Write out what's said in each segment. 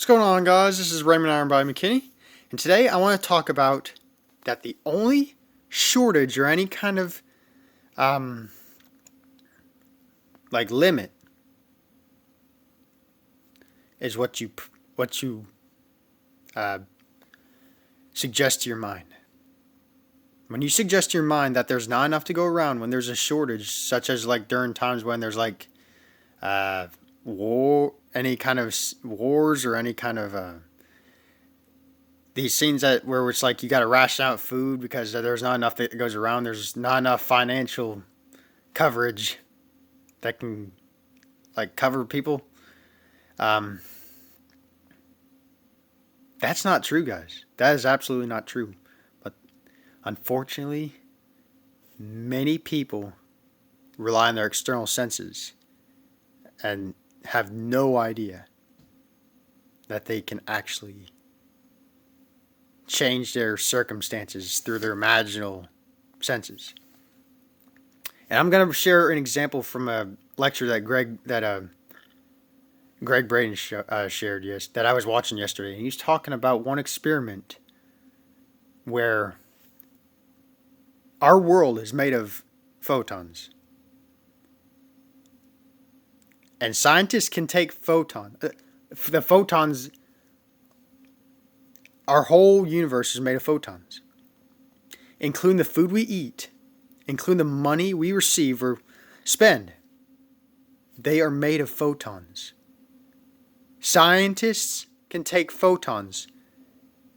What's going on, guys? This is Raymond Iron by McKinney, and today I want to talk about that the only shortage or any kind of limit is what you suggest to your mind. When you suggest to your mind that there's not enough to go around, when there's a shortage, such as like during times when there's war, any kind of wars or any kind of these scenes where it's like you got to ration out food because there's not enough that goes around. There's not enough financial coverage that can cover people. That's not true, guys. That is absolutely not true. But unfortunately, many people rely on their external senses and have no idea that they can actually change their circumstances through their imaginal senses. And I'm going to share an example from a lecture that Greg Braden shared that I was watching yesterday. And he's talking about one experiment where our world is made of photons. And scientists can take the photons, our whole universe is made of photons, including the food we eat, including the money we receive or spend. They are made of photons. Scientists can take photons.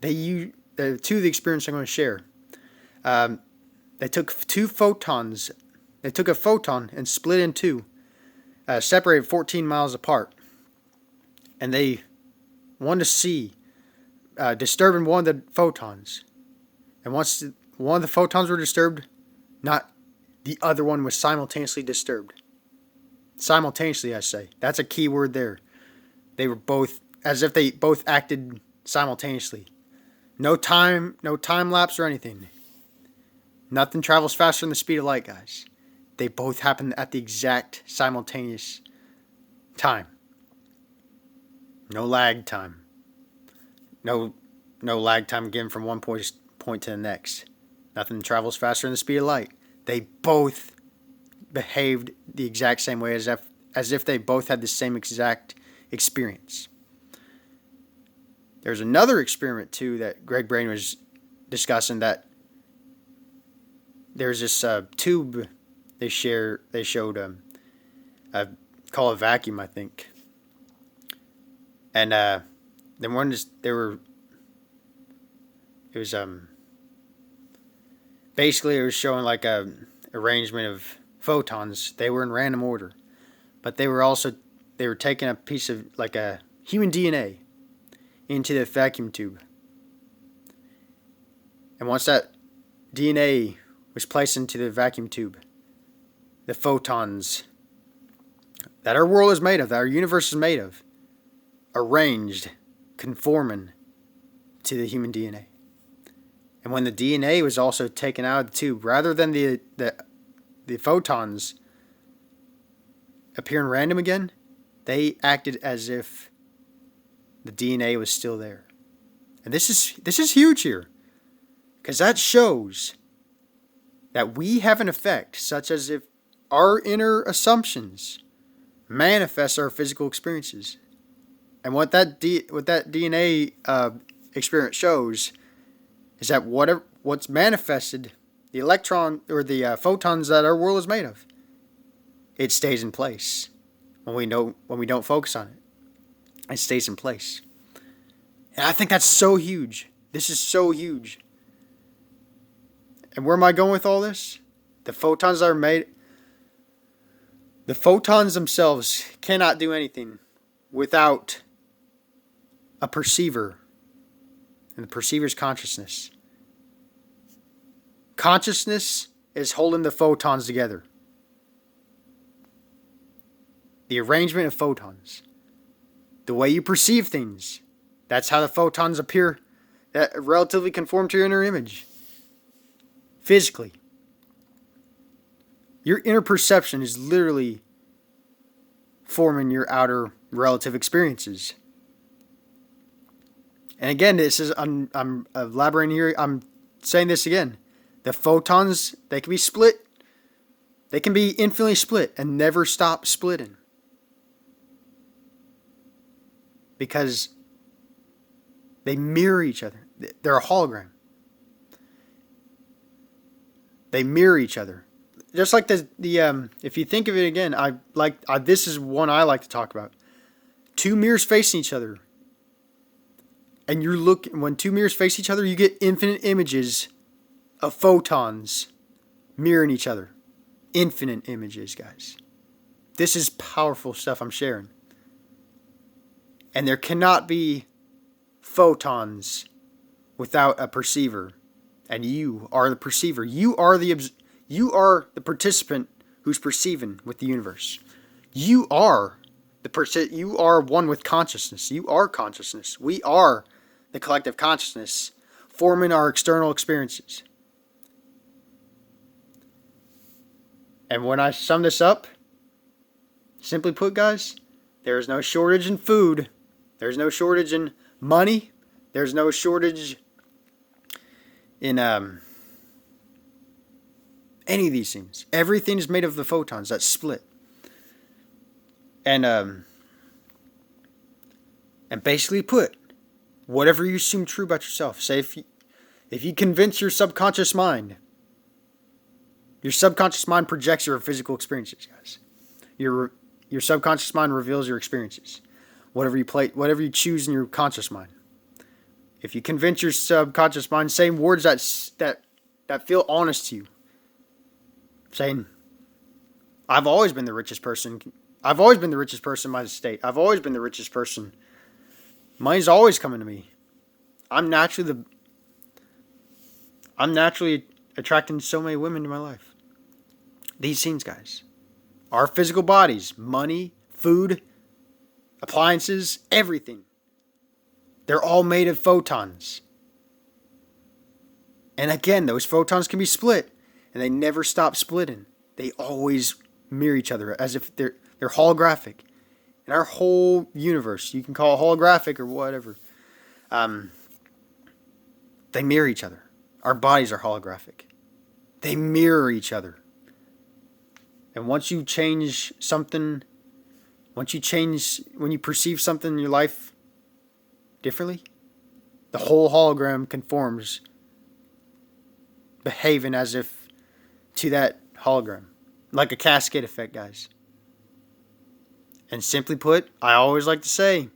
They use two of the experiments I'm going to share. They took two photons. They took a photon and split it in two. Separated 14 miles apart, and they wanted to see disturbing one of the photons. And once one of the photons were disturbed, not the other one was simultaneously disturbed. Simultaneously, I say. That's a key word there. They were both as if they both acted simultaneously. No time lapse or anything. Nothing travels faster than the speed of light, guys. They both happen at the exact simultaneous time. No lag time. No lag time given from one point to the next. Nothing travels faster than the speed of light. They both behaved the exact same way as if they both had the same exact experience. There's another experiment too that Greg Braden was discussing, that there's this tube they showed call a vacuum, I think. And then basically it was showing like a arrangement of photons. They were in random order, but they were taking a piece of like a human DNA into the vacuum tube. And once that DNA was placed into the vacuum tube, the photons that our world is made of, that our universe is made of, arranged, conforming to the human DNA. And when the DNA was also taken out of the tube, rather than the photons appearing random again, they acted as if the DNA was still there. And this is huge here, because that shows that we have an effect, such as if our inner assumptions manifest our physical experiences. And what that DNA experiment shows is that what's manifested, the electron or the photons that our world is made of, it stays in place when we don't focus on it. It stays in place. And I think that's so huge. This is so huge. And where am I going with all this? The photons themselves cannot do anything without a perceiver, and the perceiver's consciousness. Consciousness is holding the photons together. The arrangement of photons. The way you perceive things. That's how the photons appear, that relatively conform to your inner image. Physically. Your inner perception is literally forming your outer relative experiences. And again, this is I'm elaborating here. I'm saying this again. The photons, they can be split. They can be infinitely split and never stop splitting. Because they mirror each other. They're a hologram. They mirror each other. Just like the if you think of it again, this is one I like to talk about. Two mirrors facing each other. And when two mirrors face each other, you get infinite images of photons mirroring each other. Infinite images, guys. This is powerful stuff I'm sharing. And there cannot be photons without a perceiver. And you are the perceiver. You are the participant who's perceiving with the universe. You are you are one with consciousness. You are consciousness. We are the collective consciousness forming our external experiences. And when I sum this up, simply put, guys, there is no shortage in food. There's no shortage in money. There's no shortage in any of these things. Everything is made of the photons that split. And basically put, whatever you assume true about yourself. Say if you convince your subconscious mind projects your physical experiences, guys. Your subconscious mind reveals your experiences. Whatever you choose in your conscious mind. If you convince your subconscious mind, saying words that feel honest to you, saying, "I've always been the richest person. I've always been the richest person in my state. I've always been the richest person. Money's always coming to me. I'm naturally attracting so many women to my life." These things, guys. Our physical bodies, money, food, appliances, everything. They're all made of photons. And again, those photons can be split. And they never stop splitting. They always mirror each other as if they're holographic. In our whole universe, you can call it holographic or whatever. They mirror each other. Our bodies are holographic. They mirror each other. And once you change something, when you perceive something in your life differently, the whole hologram conforms, behaving as if to that hologram. Like a cascade effect, guys. And simply put, I always like to say,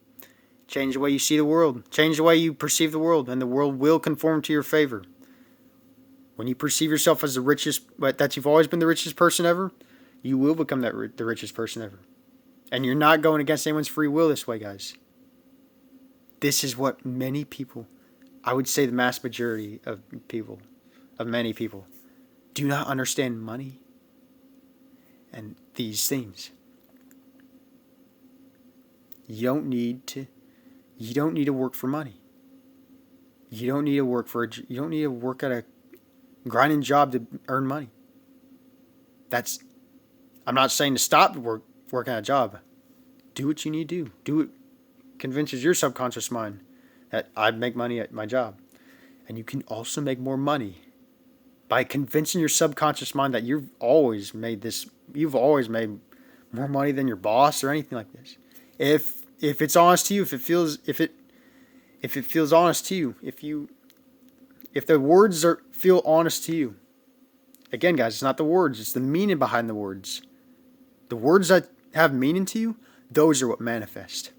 change the way you see the world. Change the way you perceive the world, and the world will conform to your favor. When you perceive yourself as the richest, but that you've always been the richest person ever, you will become the richest person ever. And you're not going against anyone's free will this way, guys. This is what many people, I would say the mass majority of many people, do not understand money and these things. You don't need to work for money. You don't need to work at a grinding job to earn money. I'm not saying to stop working at a job. Do what you need to do. Do it. Convinces your subconscious mind that I'd make money at my job. And you can also make more money by convincing your subconscious mind that you've always made more money than your boss or anything like this. If it's honest to you, if it feels honest to you, if the words feel honest to you. Again, guys, it's not the words, it's the meaning behind the words. The words that have meaning to you, those are what manifest.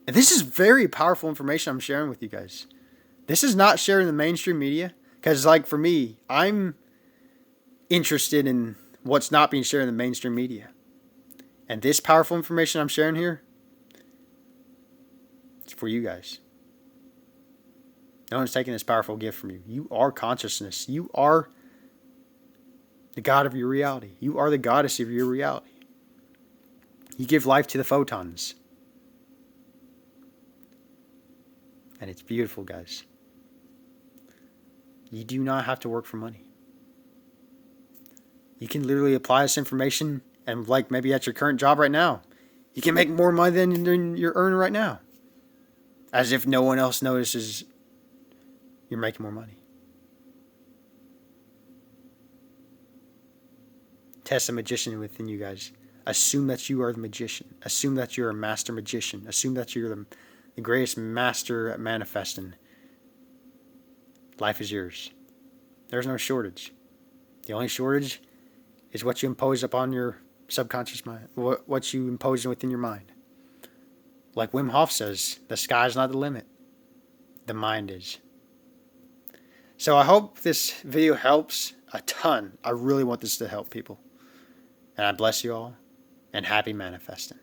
And this is very powerful information I'm sharing with you guys. This is not shared in the mainstream media. Because, like, for me, I'm interested in what's not being shared in the mainstream media. And this powerful information I'm sharing here, it's for you guys. No one's taking this powerful gift from you. You are consciousness. You are the God of your reality. You are the goddess of your reality. You give life to the photons. And it's beautiful, guys. You do not have to work for money. You can literally apply this information and, like, maybe at your current job right now, you can make more money than you're earning right now. as if no one else notices you're making more money. Test the magician within you guys. Assume that you are the magician. Assume that you're a master magician. Assume that you're the greatest master at manifesting. Life is yours. There's no shortage. The only shortage is what you impose upon your subconscious mind, what you impose within your mind. Like Wim Hof says, the sky's not the limit. The mind is. So I hope this video helps a ton. I really want this to help people. And I bless you all, and happy manifesting.